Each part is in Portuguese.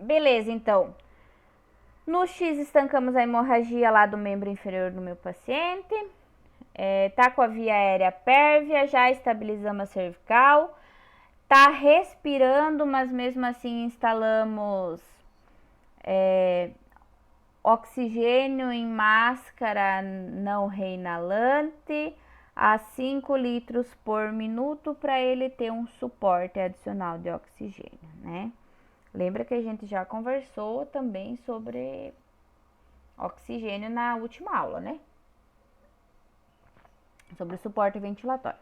Beleza, então. No X estancamos a hemorragia lá do membro inferior do meu paciente. Tá com a via aérea pérvia, já estabilizamos a cervical. Tá respirando, mas mesmo assim instalamos oxigênio em máscara não reinalante a 5 litros por minuto para ele ter um suporte adicional de oxigênio, né? Lembra que a gente já conversou também sobre oxigênio na última aula, né? Sobre o suporte ventilatório.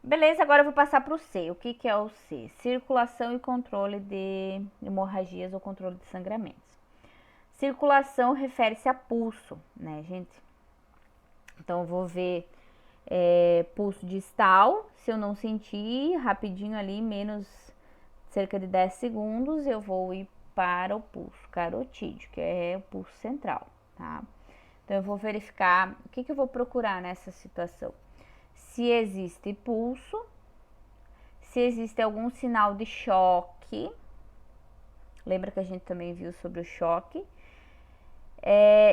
Beleza, agora eu vou passar para o C. O que é o C? Circulação e controle de hemorragias ou controle de sangramentos. Circulação refere-se a pulso, né, gente? Então, eu vou ver pulso distal. Se eu não sentir, rapidinho ali, menos cerca de 10 segundos, eu vou ir para o pulso carotídeo, que é o pulso central, tá? Então, eu vou verificar o que eu vou procurar nessa situação. Se existe pulso, se existe algum sinal de choque. Lembra que a gente também viu sobre o choque?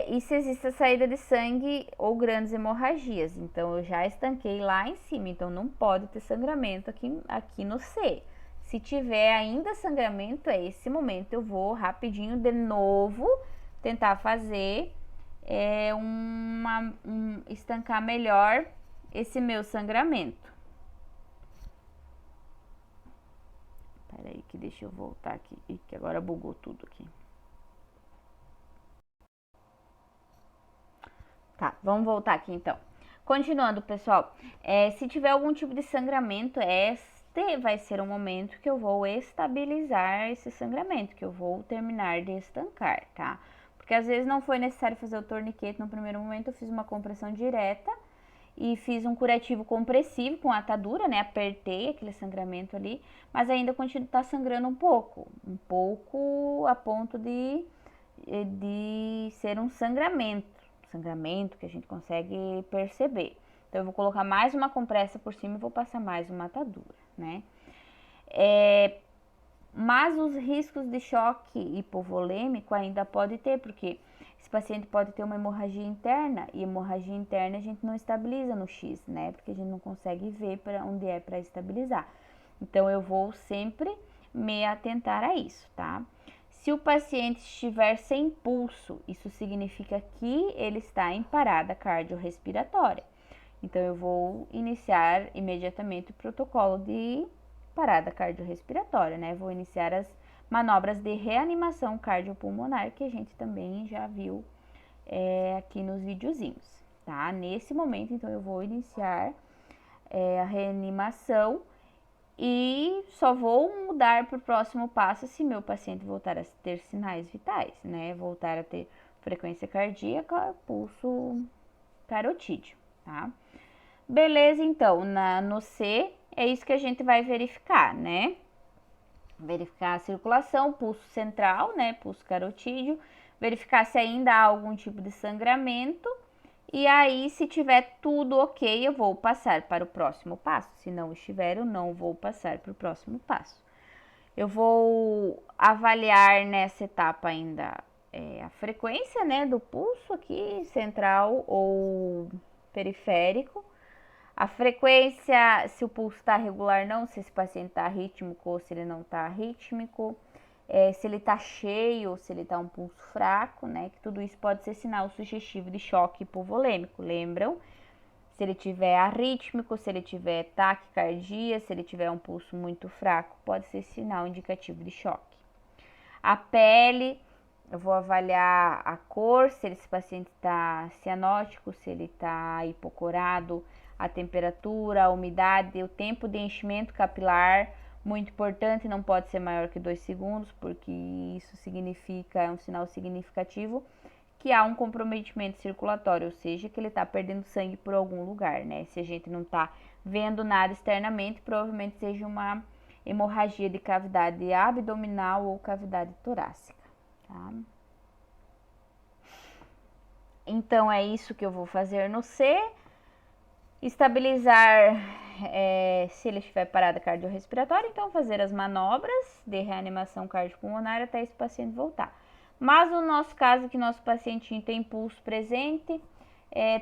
E se existe a saída de sangue ou grandes hemorragias. Então, eu já estanquei lá em cima, então não pode ter sangramento aqui no C. Se tiver ainda sangramento, é esse momento eu vou rapidinho de novo tentar fazer estancar melhor esse meu sangramento. Peraí que deixa eu voltar aqui, que agora bugou tudo aqui. Tá, vamos voltar aqui então. Continuando, pessoal, se tiver algum tipo de sangramento, este vai ser o momento que eu vou estabilizar esse sangramento, que eu vou terminar de estancar, tá? Porque às vezes não foi necessário fazer o torniquete no primeiro momento, eu fiz uma compressão direta e fiz um curativo compressivo com atadura, né? Apertei aquele sangramento ali, mas ainda continua tá sangrando um pouco a ponto de ser um sangramento que a gente consegue perceber. Então, eu vou colocar mais uma compressa por cima e vou passar mais uma atadura, né? Mas os riscos de choque hipovolêmico ainda pode ter, porque esse paciente pode ter uma hemorragia interna, e hemorragia interna a gente não estabiliza no X, né? Porque a gente não consegue ver para onde é para estabilizar. Então, eu vou sempre me atentar a isso, tá? Se o paciente estiver sem pulso, isso significa que ele está em parada cardiorrespiratória. Então, eu vou iniciar imediatamente o protocolo de parada cardiorrespiratória, né? Vou iniciar as manobras de reanimação cardiopulmonar, que a gente também já viu aqui nos videozinhos, tá? Nesse momento, então, eu vou iniciar a reanimação e só vou mudar para o próximo passo se meu paciente voltar a ter sinais vitais, né? Voltar a ter frequência cardíaca, pulso carotídeo, tá? Beleza, então, no C é isso que a gente vai verificar, né? Verificar a circulação, pulso central, né? Pulso carotídeo, verificar se ainda há algum tipo de sangramento. E aí, se tiver tudo ok, eu vou passar para o próximo passo. Se não estiver, eu não vou passar para o próximo passo. Eu vou avaliar nessa etapa ainda a frequência, né, do pulso aqui, central ou periférico. A frequência, se o pulso está regular não, se esse paciente está rítmico ou se ele não está rítmico. Se ele está cheio ou se ele está um pulso fraco, né? Que tudo isso pode ser sinal sugestivo de choque hipovolêmico, lembram? Se ele tiver arrítmico, se ele tiver taquicardia, se ele tiver um pulso muito fraco, pode ser sinal indicativo de choque. A pele, eu vou avaliar a cor, se esse paciente está cianótico, se ele está hipocorado, a temperatura, a umidade, o tempo de enchimento capilar, muito importante, não pode ser maior que 2 segundos, porque isso significa, é um sinal significativo que há um comprometimento circulatório, ou seja, que ele está perdendo sangue por algum lugar, né? Se a gente não está vendo nada externamente, provavelmente seja uma hemorragia de cavidade abdominal ou cavidade torácica, tá? Então, é isso que eu vou fazer no C. Estabilizar se ele estiver parada cardiorrespiratória, então fazer as manobras de reanimação cardiopulmonar até esse paciente voltar. Mas no nosso caso, que nosso pacientinho tem pulso presente,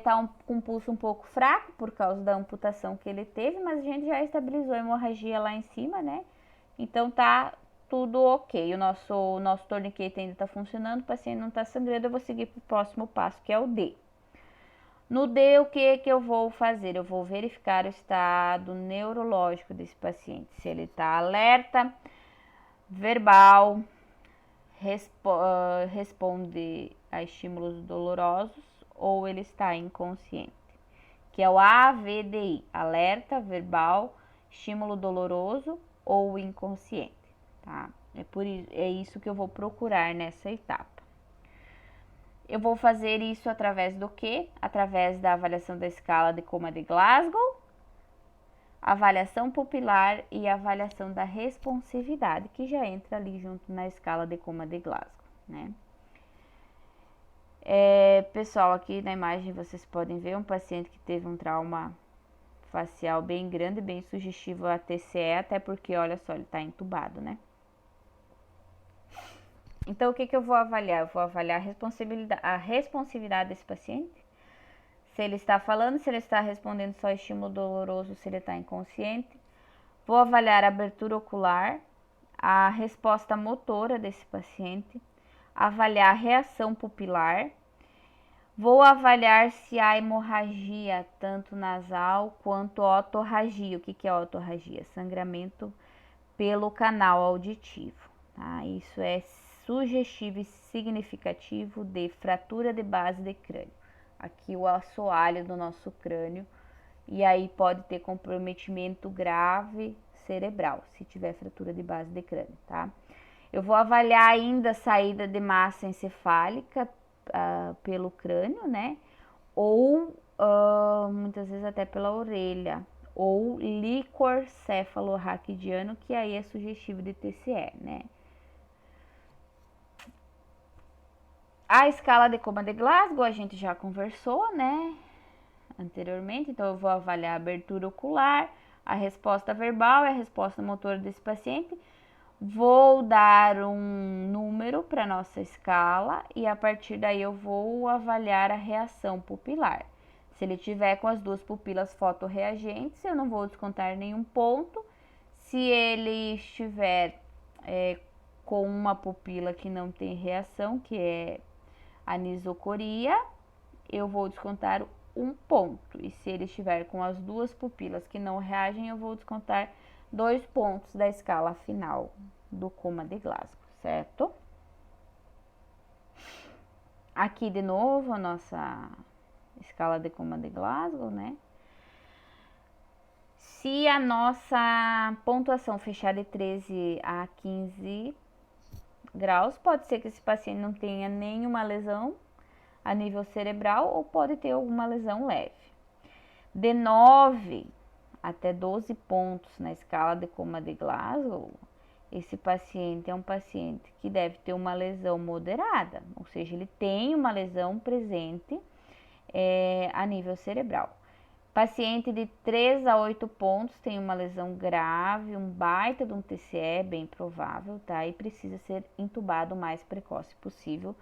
tá com pulso um pouco fraco por causa da amputação que ele teve, mas a gente já estabilizou a hemorragia lá em cima, né? Então tá tudo ok. O nosso torniquete ainda tá funcionando, o paciente não tá sangrando, eu vou seguir pro próximo passo, que é o D. No D, o que eu vou fazer? Eu vou verificar o estado neurológico desse paciente, se ele tá alerta, verbal, responde a estímulos dolorosos ou ele está inconsciente, que é o AVDI, alerta, verbal, estímulo doloroso ou inconsciente, tá? É isso que eu vou procurar nessa etapa. Eu vou fazer isso através do quê? Através da avaliação da escala de coma de Glasgow, avaliação pupilar e avaliação da responsividade, que já entra ali junto na escala de coma de Glasgow, né? Pessoal, aqui na imagem vocês podem ver um paciente que teve um trauma facial bem grande, bem sugestivo a TCE, até porque, olha só, ele tá entubado, né? Então, o que eu vou avaliar? Eu vou avaliar a responsividade desse paciente, se ele está falando, se ele está respondendo só estímulo doloroso, se ele está inconsciente. Vou avaliar a abertura ocular, a resposta motora desse paciente, avaliar a reação pupilar. Vou avaliar se há hemorragia, tanto nasal quanto otorragia. O que é otorragia? Sangramento pelo canal auditivo, tá? Isso é sugestivo e significativo de fratura de base de crânio. Aqui o assoalho do nosso crânio, e aí pode ter comprometimento grave cerebral, se tiver fratura de base de crânio, tá? Eu vou avaliar ainda a saída de massa encefálica pelo crânio, né? Ou muitas vezes até pela orelha, ou líquor cefalorraquidiano, que aí é sugestivo de TCE, né? A escala de coma de Glasgow a gente já conversou, né, anteriormente, então eu vou avaliar a abertura ocular, a resposta verbal e a resposta motora desse paciente. Vou dar um número para nossa escala e a partir daí eu vou avaliar a reação pupilar. Se ele tiver com as duas pupilas fotorreagentes, eu não vou descontar nenhum ponto. Se ele estiver com uma pupila que não tem reação, que é anisocoria, eu vou descontar um ponto. E se ele estiver com as duas pupilas que não reagem, eu vou descontar 2 pontos da escala final do coma de Glasgow, certo? Aqui de novo a nossa escala de coma de Glasgow, né? Se a nossa pontuação fechar de 13 a 15 graus, pode ser que esse paciente não tenha nenhuma lesão a nível cerebral ou pode ter alguma lesão leve. De 9 até 12 pontos na escala de coma de Glasgow, esse paciente é um paciente que deve ter uma lesão moderada, ou seja, ele tem uma lesão presente a nível cerebral. Paciente de 3 a 8 pontos tem uma lesão grave, um baita de um TCE, bem provável, tá? E precisa ser entubado o mais precoce possível,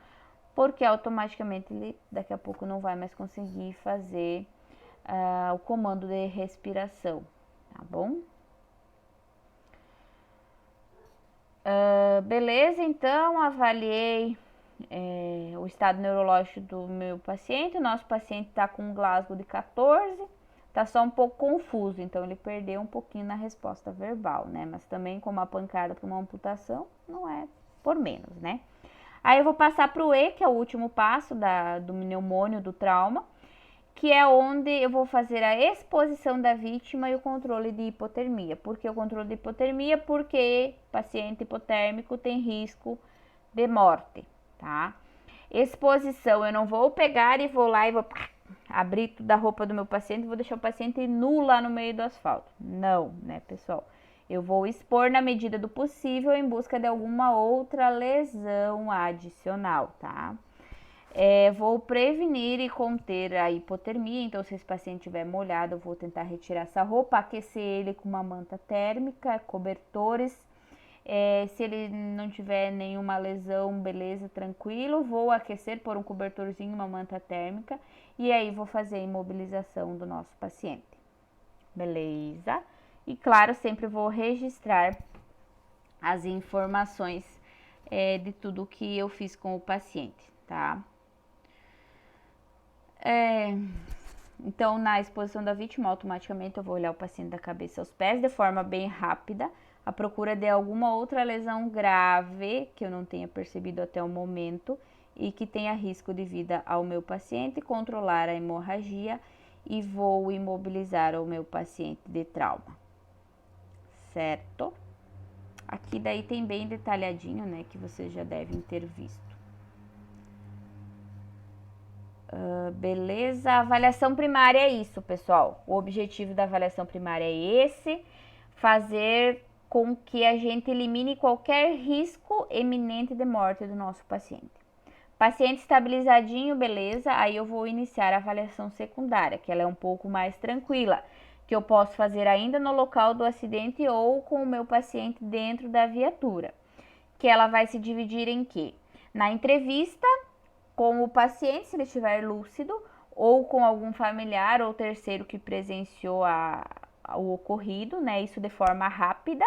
porque automaticamente ele daqui a pouco não vai mais conseguir fazer o comando de respiração, tá bom? Beleza, então avaliei o estado neurológico do meu paciente. O nosso paciente está com um Glasgow de 14, tá só um pouco confuso, então ele perdeu um pouquinho na resposta verbal, né? Mas também com uma pancada por uma amputação, não é por menos, né? Aí eu vou passar para o E, que é o último passo do pneumônio, do trauma, que é onde eu vou fazer a exposição da vítima e o controle de hipotermia. Por que o controle de hipotermia? Porque paciente hipotérmico tem risco de morte, tá? Exposição, eu não vou pegar e vou lá e vou abrir toda a roupa do meu paciente e vou deixar o paciente nu lá no meio do asfalto. Não, né, pessoal? Eu vou expor na medida do possível em busca de alguma outra lesão adicional, tá? Vou prevenir e conter a hipotermia, então se esse paciente estiver molhado, eu vou tentar retirar essa roupa, aquecer ele com uma manta térmica, cobertores. Se ele não tiver nenhuma lesão, beleza, tranquilo, vou aquecer, pôr um cobertorzinho, uma manta térmica, e aí vou fazer a imobilização do nosso paciente, beleza? E claro, sempre vou registrar as informações de tudo que eu fiz com o paciente, tá? Então, na exposição da vítima, automaticamente eu vou olhar o paciente da cabeça aos pés de forma bem rápida, à procura de alguma outra lesão grave que eu não tenha percebido até o momento e que tenha risco de vida ao meu paciente, controlar a hemorragia e vou imobilizar o meu paciente de trauma, certo? Aqui daí tem bem detalhadinho, né, que vocês já devem ter visto. Beleza? A avaliação primária é isso, pessoal. O objetivo da avaliação primária é esse, fazer com que a gente elimine qualquer risco eminente de morte do nosso paciente. Paciente estabilizadinho, beleza? Aí eu vou iniciar a avaliação secundária, que ela é um pouco mais tranquila, que eu posso fazer ainda no local do acidente ou com o meu paciente dentro da viatura. Que ela vai se dividir em quê? Na entrevista com o paciente, se ele estiver lúcido, ou com algum familiar ou terceiro que presenciou o ocorrido, né? Isso de forma rápida.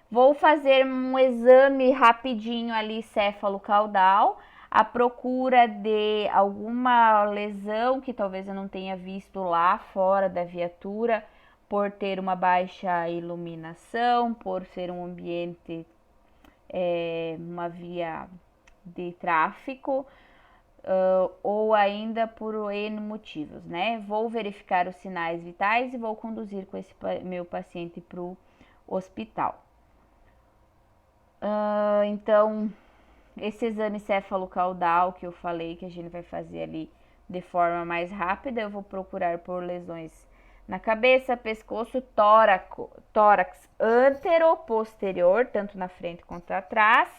Vou fazer um exame rapidinho ali céfalo-caudal, à procura de alguma lesão que talvez eu não tenha visto lá fora da viatura, por ter uma baixa iluminação, por ser um ambiente, uma via de tráfico, ou ainda por N motivos, né? Vou verificar os sinais vitais e vou conduzir com esse meu paciente para o hospital. Então, esse exame céfalo-caudal que eu falei que a gente vai fazer ali de forma mais rápida, eu vou procurar por lesões na cabeça, pescoço, tórax antero-posterior, tanto na frente quanto atrás,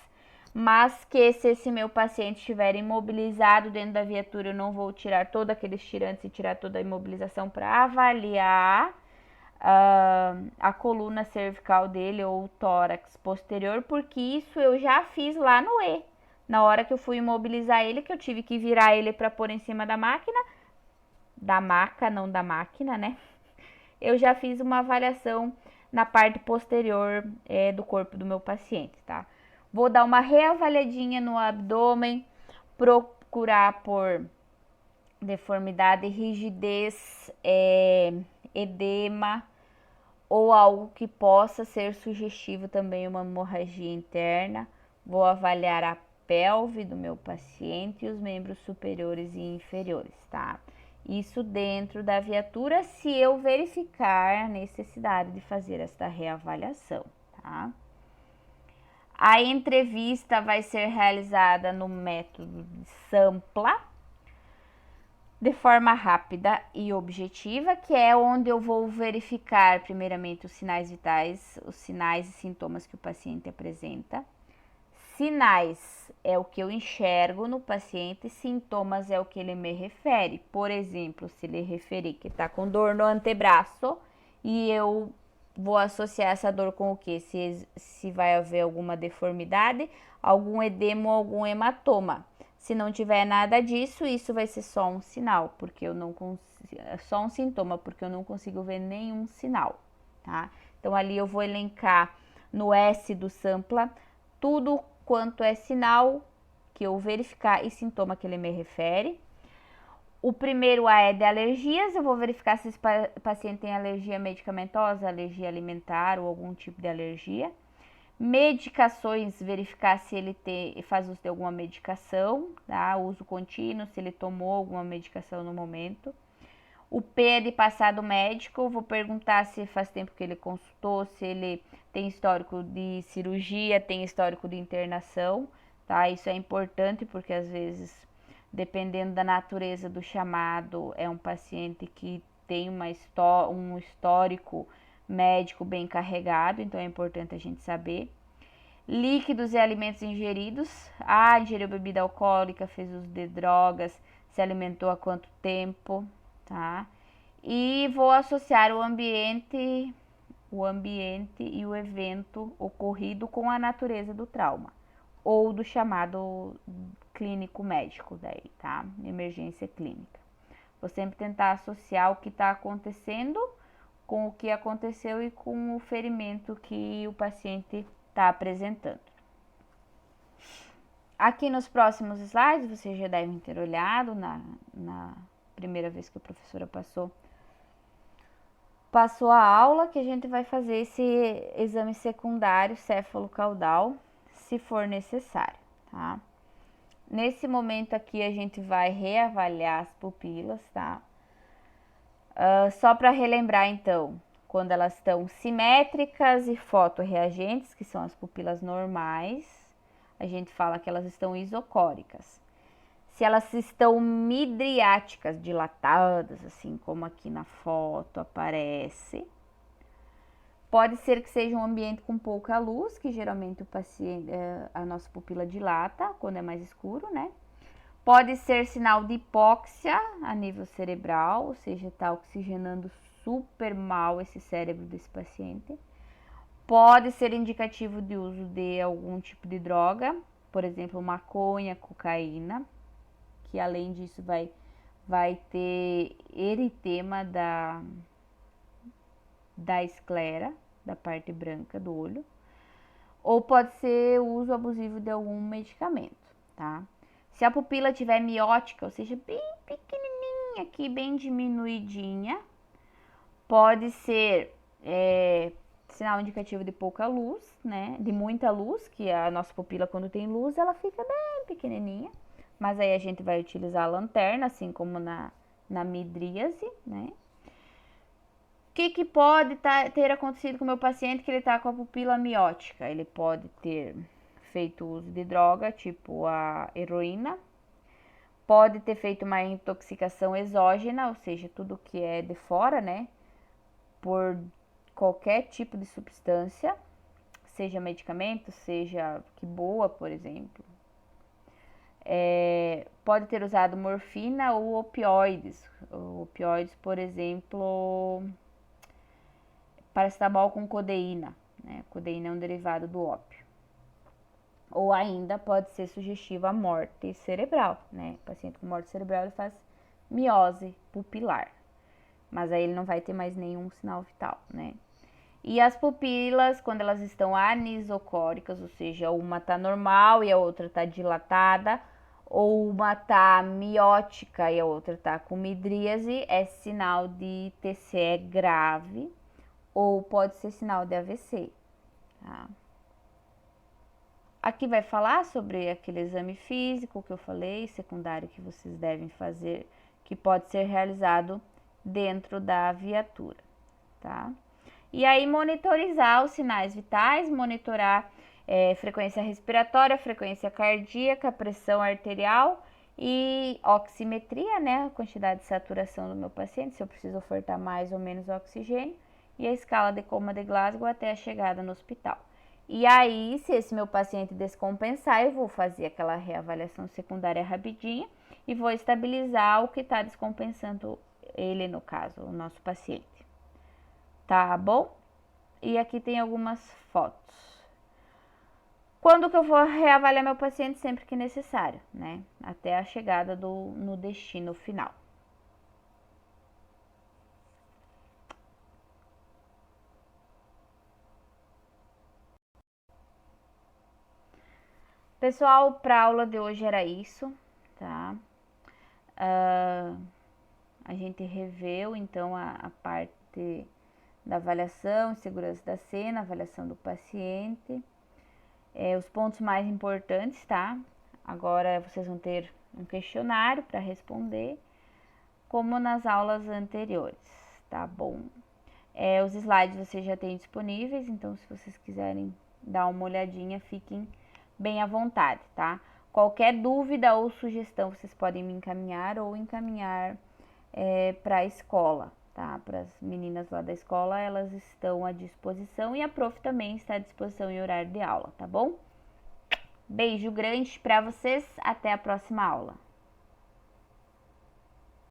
mas que se esse meu paciente estiver imobilizado dentro da viatura, eu não vou tirar todos aqueles tirantes e tirar toda a imobilização para avaliar a coluna cervical dele ou o tórax posterior, porque isso eu já fiz lá no E. Na hora que eu fui imobilizar ele, que eu tive que virar ele para pôr em cima da máquina, da maca, não da máquina, né? Eu já fiz uma avaliação na parte posterior do corpo do meu paciente, tá? Vou dar uma reavaliadinha no abdômen, procurar por deformidade, rigidez, edema ou algo que possa ser sugestivo também, uma hemorragia interna. Vou avaliar a pelve do meu paciente e os membros superiores e inferiores, tá? Isso dentro da viatura, se eu verificar a necessidade de fazer esta reavaliação, tá? A entrevista vai ser realizada no método de Sampla, de forma rápida e objetiva, que é onde eu vou verificar primeiramente os sinais vitais, os sinais e sintomas que o paciente apresenta. Sinais é o que eu enxergo no paciente, sintomas é o que ele me refere. Por exemplo, se ele referir que está com dor no antebraço e eu vou associar essa dor com o que? Se vai haver alguma deformidade, algum edema ou algum hematoma. Se não tiver nada disso, isso vai ser só um sinal, porque eu não consigo, só um sintoma, porque eu não consigo ver nenhum sinal, tá? Então ali eu vou elencar no S do Sampla tudo quanto é sinal que eu verificar e sintoma que ele me refere. O primeiro A é de alergias, eu vou verificar se esse paciente tem alergia medicamentosa, alergia alimentar ou algum tipo de alergia. Medicações, verificar se ele faz uso de alguma medicação, tá? Uso contínuo, se ele tomou alguma medicação no momento. O P é de passado médico, vou perguntar se faz tempo que ele consultou, se ele tem histórico de cirurgia, tem histórico de internação, tá? Isso é importante porque às vezes, dependendo da natureza do chamado, é um paciente que tem um histórico médico bem carregado, então é importante a gente saber. líquidos e alimentos ingeridos. Ah, ingeriu bebida alcoólica, fez uso de drogas, se alimentou há quanto tempo, tá? E vou associar o ambiente e o evento ocorrido com a natureza do trauma ou do chamado clínico médico daí, tá? Emergência clínica. Vou sempre tentar associar o que está acontecendo com o que aconteceu e com o ferimento que o paciente está apresentando. Aqui nos próximos slides, vocês já devem ter olhado na primeira vez que a professora passou a aula, que a gente vai fazer esse exame secundário céfalo-caudal, se for necessário, tá? Nesse momento aqui a gente vai reavaliar as pupilas, tá? Só para relembrar então, quando elas estão simétricas e fotorreagentes, que são as pupilas normais, a gente fala que elas estão isocóricas. Se elas estão midriáticas, dilatadas, assim como aqui na foto aparece, pode ser que seja um ambiente com pouca luz, que geralmente o paciente, a nossa pupila dilata quando é mais escuro, né? Pode ser sinal de hipóxia a nível cerebral, ou seja, está oxigenando super mal esse cérebro desse paciente. Pode ser indicativo de uso de algum tipo de droga, por exemplo, maconha, cocaína, que além disso vai ter eritema da esclera, da parte branca do olho. Ou pode ser o uso abusivo de algum medicamento, tá? Se a pupila tiver miótica, ou seja, bem pequenininha aqui, bem diminuidinha, pode ser sinal indicativo de pouca luz, né? De muita luz, que a nossa pupila quando tem luz, ela fica bem pequenininha. Mas aí a gente vai utilizar a lanterna, assim como na midríase, né? O que pode ter acontecido com o meu paciente que ele está com a pupila miótica? Ele pode ter feito uso de droga, tipo a heroína, pode ter feito uma intoxicação exógena, ou seja, tudo que é de fora, né, por qualquer tipo de substância, seja medicamento, seja que boa, por exemplo. Pode ter usado morfina ou opioides. Opioides, por exemplo, paracetamol com codeína, né? Codeína é um derivado do ópio. Ou ainda pode ser sugestivo à morte cerebral, né? O paciente com morte cerebral ele faz miose pupilar, mas aí ele não vai ter mais nenhum sinal vital, né? E as pupilas, quando elas estão anisocóricas, ou seja, uma tá normal e a outra tá dilatada, ou uma tá miótica e a outra tá com midríase, é sinal de TCE grave, ou pode ser sinal de AVC, tá? Aqui vai falar sobre aquele exame físico que eu falei, secundário, que vocês devem fazer, que pode ser realizado dentro da viatura, tá? E aí monitorizar os sinais vitais, monitorar frequência respiratória, frequência cardíaca, pressão arterial e oximetria, né? A quantidade de saturação do meu paciente, se eu preciso ofertar mais ou menos oxigênio, e a escala de coma de Glasgow até a chegada no hospital. E aí, se esse meu paciente descompensar, eu vou fazer aquela reavaliação secundária rapidinha e vou estabilizar o que está descompensando ele, no caso, o nosso paciente. Tá bom? E aqui tem algumas fotos. Quando que eu vou reavaliar meu paciente? Sempre que necessário, né? Até a chegada no destino final. Pessoal, para a aula de hoje era isso, tá? A gente reveu, então, a parte da avaliação, segurança da cena, avaliação do paciente, os pontos mais importantes, tá? Agora vocês vão ter um questionário para responder, como nas aulas anteriores, tá bom? Os slides vocês já têm disponíveis, então se vocês quiserem dar uma olhadinha, fiquem bem à vontade, tá? Qualquer dúvida ou sugestão vocês podem me encaminhar ou encaminhar para a escola, tá? Para as meninas lá da escola, elas estão à disposição e a prof também está à disposição em horário de aula, tá bom? Beijo grande para vocês, até a próxima aula.